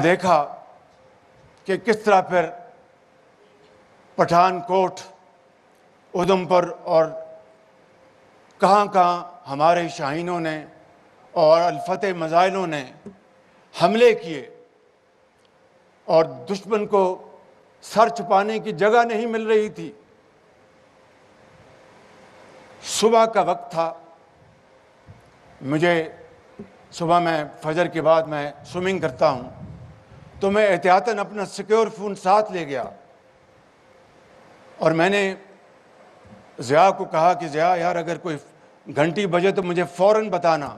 دیکھا کہ کس طرح پھر پٹھان کوٹ، ادھمپور اور کہاں کہاں ہمارے شاہینوں نے اور الفتح مزائلوں نے حملے کیے اور دشمن کو سر چھپانے کی جگہ نہیں مل رہی تھی۔ صبح کا وقت تھا، مجھے صبح میں فجر کے بعد میں سوئمنگ کرتا ہوں، تو میں احتیاطاً اپنا سیکیور فون ساتھ لے گیا اور میں نے ضیاء کو کہا کہ ضیاء یار اگر کوئی گھنٹی بجے تو مجھے فوراً بتانا۔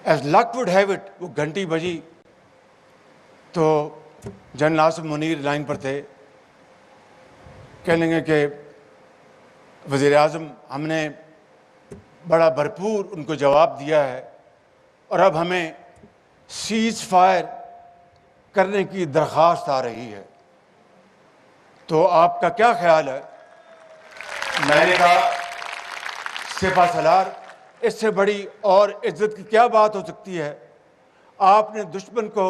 As luck would have it, وہ گھنٹی بجی تو جنرل آصف منیر لائن پر تھے، کہنے لگے کہ وزیر اعظم ہم نے بڑا بھرپور ان کو جواب دیا ہے اور اب ہمیں سیز فائر کرنے کی درخواست آ رہی ہے، تو آپ کا کیا خیال ہے؟ میں نے کہا سپہ سالار، اس سے بڑی اور عزت کی کیا بات ہو سکتی ہے؟ آپ نے دشمن کو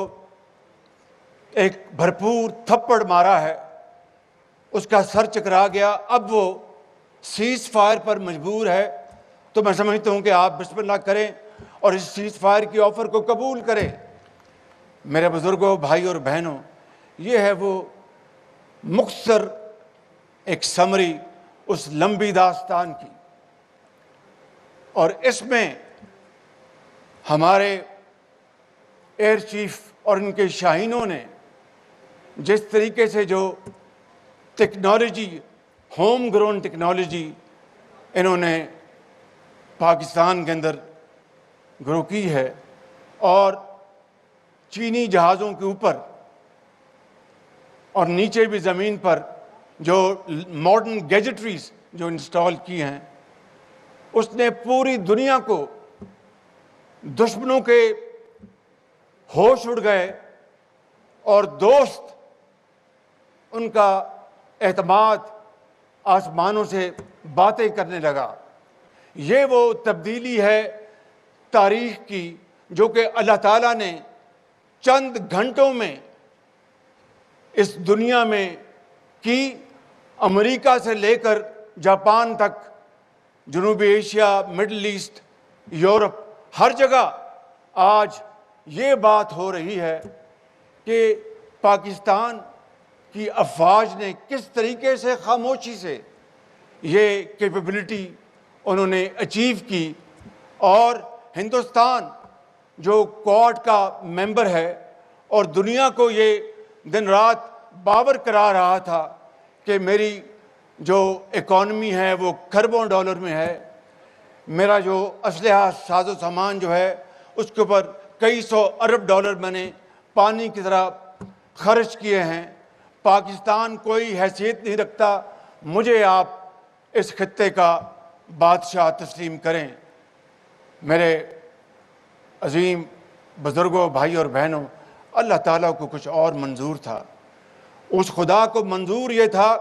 ایک بھرپور تھپڑ مارا ہے، اس کا سر چکرا گیا، اب وہ سیز فائر پر مجبور ہے، تو میں سمجھتا ہوں کہ آپ بسم اللہ کریں اور اس سیز فائر کی آفر کو قبول کریں۔ میرے بزرگوں، بھائی اور بہنوں، یہ ہے وہ مختصر ایک سمری اس لمبی داستان کی، اور اس میں ہمارے ایئر چیف اور ان کے شاہینوں نے جس طریقے سے جو ٹیکنالوجی، ہوم گرون ٹیکنالوجی انہوں نے پاکستان کے اندر گرو کی ہے، اور چینی جہازوں کے اوپر اور نیچے بھی زمین پر جو ماڈرن گیجٹریز جو انسٹال کی ہیں، اس نے پوری دنیا کو، دشمنوں کے ہوش اڑ گئے اور دوست ان کا اعتماد آسمانوں سے باتیں کرنے لگا۔ یہ وہ تبدیلی ہے تاریخ کی جو کہ اللہ تعالیٰ نے چند گھنٹوں میں اس دنیا میں کی۔ امریکہ سے لے کر جاپان تک، جنوبی ایشیا، مڈل ایسٹ، یورپ، ہر جگہ آج یہ بات ہو رہی ہے کہ پاکستان کی افواج نے کس طریقے سے خاموشی سے یہ کیپیبلٹی انہوں نے اچیو کی، اور ہندوستان جو کوڈ کا ممبر ہے اور دنیا کو یہ دن رات باور کرا رہا تھا کہ میری جو اکانومی ہے وہ کھربوں ڈالر میں ہے، میرا جو اسلحہ ساز و سامان جو ہے اس کے اوپر کئی سو ارب ڈالر میں نے پانی کی طرح خرچ کیے ہیں، پاکستان کوئی حیثیت نہیں رکھتا، مجھے آپ اس خطے کا بادشاہ تسلیم کریں۔ میرے عظیم بزرگوں، بھائی اور بہنوں، اللہ تعالیٰ کو کچھ اور منظور تھا۔ اس خدا کو منظور یہ تھا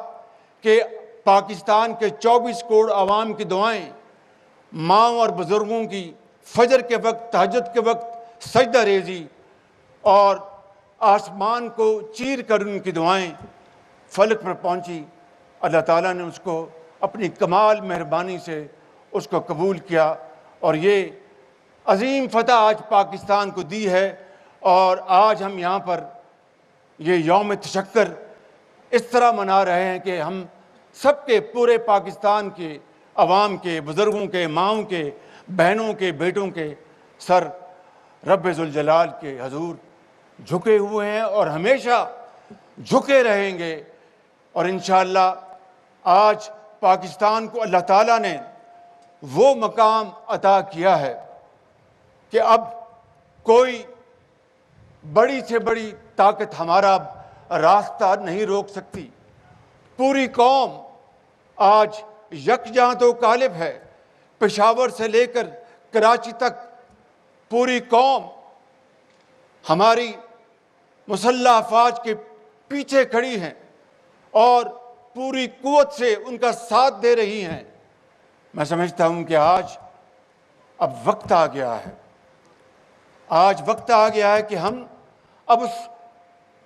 کہ پاکستان کے 24 کروڑ عوام کی دعائیں، ماں اور بزرگوں کی فجر کے وقت، تہجد کے وقت سجدہ ریزی اور آسمان کو چیر کر ان کی دعائیں فلک پر پہنچی۔ اللہ تعالیٰ نے اس کو اپنی کمال مہربانی سے اس کو قبول کیا، اور یہ عظیم فتح آج پاکستان کو دی ہے، اور آج ہم یہاں پر یہ یوم تشکر اس طرح منا رہے ہیں کہ ہم سب کے، پورے پاکستان کے عوام کے، بزرگوں کے، ماؤں کے، بہنوں کے، بیٹوں کے سر رب ذوالجلال کے حضور جھکے ہوئے ہیں اور ہمیشہ جھکے رہیں گے۔ اور انشاءاللہ آج پاکستان کو اللہ تعالیٰ نے وہ مقام عطا کیا ہے کہ اب کوئی بڑی سے بڑی طاقت ہمارا راستہ نہیں روک سکتی۔ پوری قوم آج یکجاں تو غالب ہے، پشاور سے لے کر کراچی تک پوری قوم ہماری مسلح افواج کے پیچھے کھڑی ہیں اور پوری قوت سے ان کا ساتھ دے رہی ہیں۔ میں سمجھتا ہوں کہ آج اب وقت آ گیا ہے آج وقت آ گیا ہے کہ ہم اب اس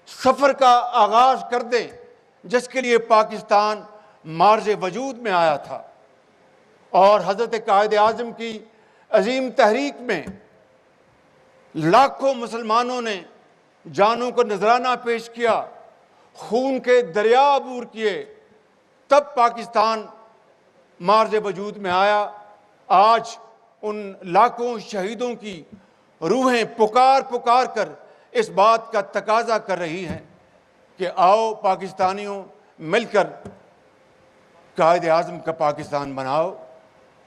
سفر کا آغاز کر دیں جس کے لیے پاکستان مارز وجود میں آیا تھا، اور حضرت قائد اعظم کی عظیم تحریک میں لاکھوں مسلمانوں نے جانوں کو نذرانہ پیش کیا، خون کے دریا عبور کیے، تب پاکستان مارز وجود میں آیا۔ آج ان لاکھوں شہیدوں کی روحیں پکار پکار کر اس بات کا تقاضا کر رہی ہیں کہ آؤ پاکستانیوں، مل کر قائد اعظم کا پاکستان بناؤ،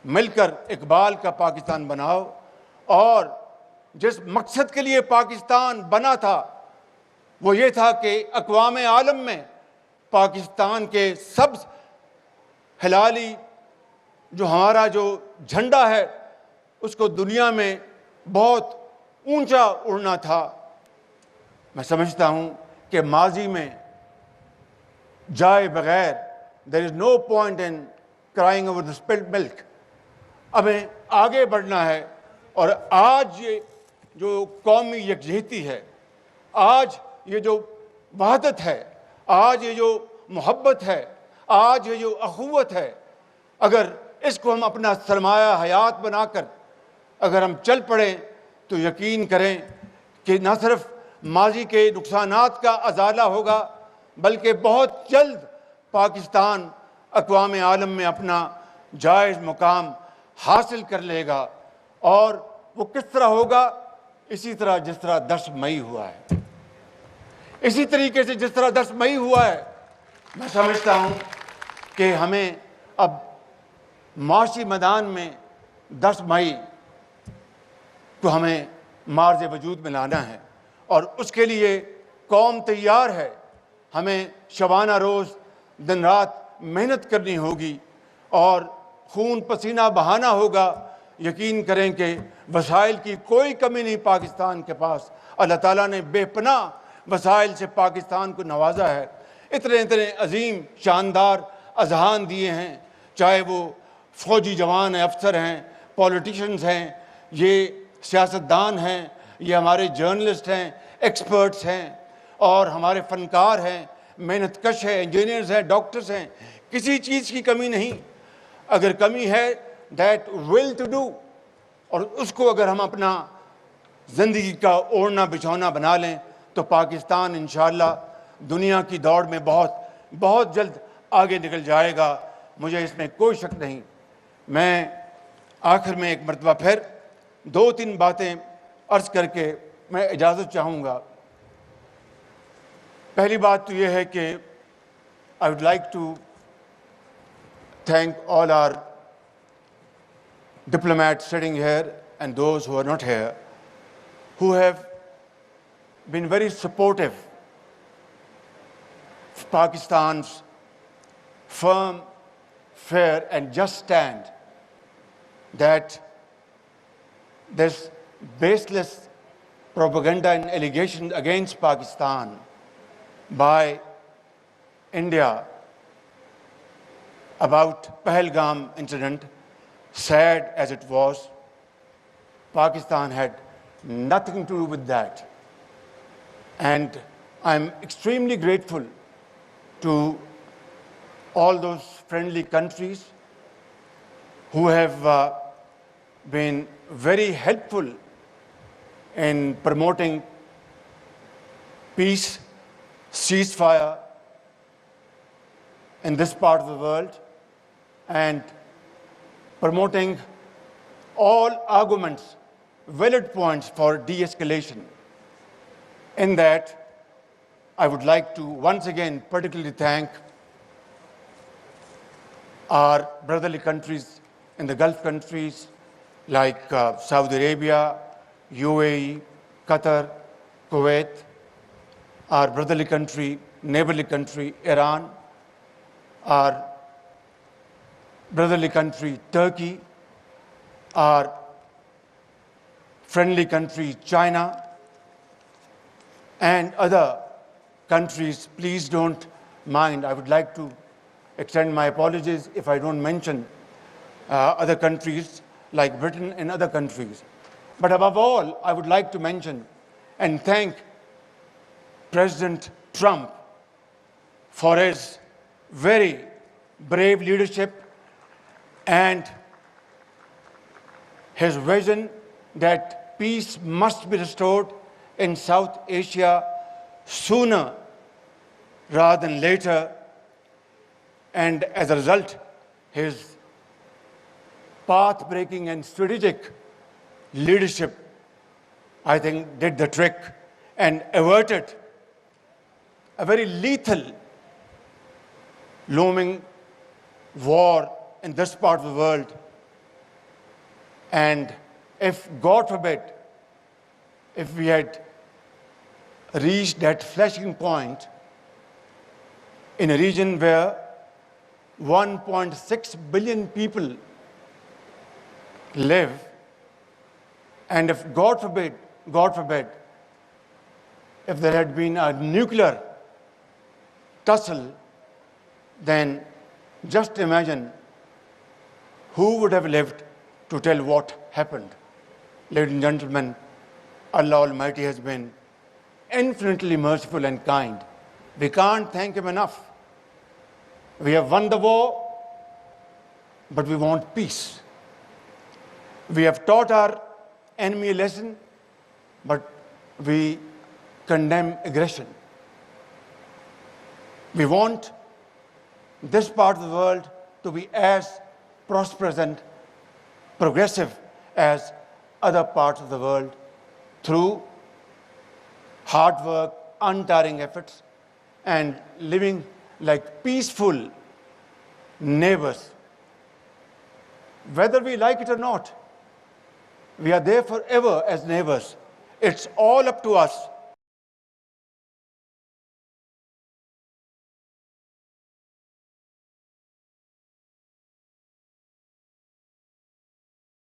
مل کر اقبال کا پاکستان بناؤ، اور جس مقصد کے لیے پاکستان بنا تھا وہ یہ تھا کہ اقوام عالم میں پاکستان کے سبز ہلالی جو ہمارا جو جھنڈا ہے اس کو دنیا میں بہت اونچا اڑنا تھا۔ میں سمجھتا ہوں کہ ماضی میں جائے بغیر there is no point in crying over the spilled milk، ہمیں آگے بڑھنا ہے، اور آج یہ جو قومی یکجہتی ہے، آج یہ جو وحدت ہے، آج یہ جو محبت ہے، آج یہ جو اخوت ہے، اگر اس کو ہم اپنا سرمایہ حیات بنا کر اگر ہم چل پڑیں تو یقین کریں کہ نہ صرف ماضی کے نقصانات کا ازالہ ہوگا بلکہ بہت جلد پاکستان اقوام عالم میں اپنا جائز مقام حاصل کر لے گا۔ اور وہ کس طرح ہوگا؟ اسی طرح جس طرح 10 مئی ہوا ہے، اسی طریقے سے جس طرح 10 مئی ہوا ہے۔ میں سمجھتا ہوں کہ ہمیں اب معاشی میدان میں 10 مئی کو ہمیں مارز وجود میں لانا ہے، اور اس کے لیے قوم تیار ہے۔ ہمیں شبانہ روز دن رات محنت کرنی ہوگی اور خون پسینہ بہانا ہوگا۔ یقین کریں کہ وسائل کی کوئی کمی نہیں پاکستان کے پاس، اللہ تعالیٰ نے بے پناہ وسائل سے پاکستان کو نوازا ہے، اتنے عظیم شاندار اذہان دیے ہیں، چاہے وہ فوجی جوان ہیں، افسر ہیں، پولیٹیشنز ہیں، یہ سیاستدان ہیں، یہ ہمارے جرنلسٹ ہیں، ایکسپرٹس ہیں، اور ہمارے فنکار ہیں، محنت کش ہیں، انجینئرز ہیں، ڈاکٹرز ہیں، کسی چیز کی کمی نہیں۔ اگر کمی ہے دیٹ ول ٹو ڈو، اور اس کو اگر ہم اپنا زندگی کا اوڑھنا بچھونا بنا لیں تو پاکستان انشاءاللہ دنیا کی دوڑ میں بہت جلد آگے نکل جائے گا، مجھے اس میں کوئی شک نہیں۔ میں آخر میں ایک مرتبہ پھر 2-3 باتیں عرض کر کے میں اجازت چاہوں گا۔ پہلی بات تو یہ ہے کہ I would like to thank all our diplomats sitting here and those who are not here, who have been very supportive of Pakistan's firm, fair and just stand that this baseless propaganda and allegation against Pakistan by India about Pahalgam incident, sad as it was, Pakistan had nothing to do with that. And I'm extremely grateful to all those friendly countries who have been very helpful in promoting peace, ceasefire in this part of the world, and promoting all arguments, valid points for de-escalation. In that, I would like to once again particularly thank our brotherly countries in the Gulf countries like Saudi Arabia, UAE, Qatar, Kuwait, our brotherly country, neighborly country, Iran, our brotherly country, Turkey, our friendly country, China, and other countries. Please don't mind. I would like to extend my apologies if I don't mention other countries like Britain and other countries. But above all, I would like to mention and thank President Trump for his very brave leadership and his vision that peace must be restored in South Asia sooner rather than later. And as a result, his path-breaking and strategic leadership, I think, did the trick and averted a very lethal looming war in this part of the world. And if, God forbid, if we had reached that flashing point in a region where 1.6 billion people live, and if, God forbid, if there had been a nuclear tussle, then just imagine who would have lived to tell what happened. Ladies and gentlemen, Allah Almighty has been infinitely merciful and kind. We can't thank Him enough. We have won the war, but we want peace. We have taught our enemy a lesson, but we condemn aggression. We want this part of the world to be as prosperous and progressive as other parts of the world through hard work, untiring efforts, and living like peaceful neighbors. Whether we like it or not, we are there forever as neighbors. It's all up to us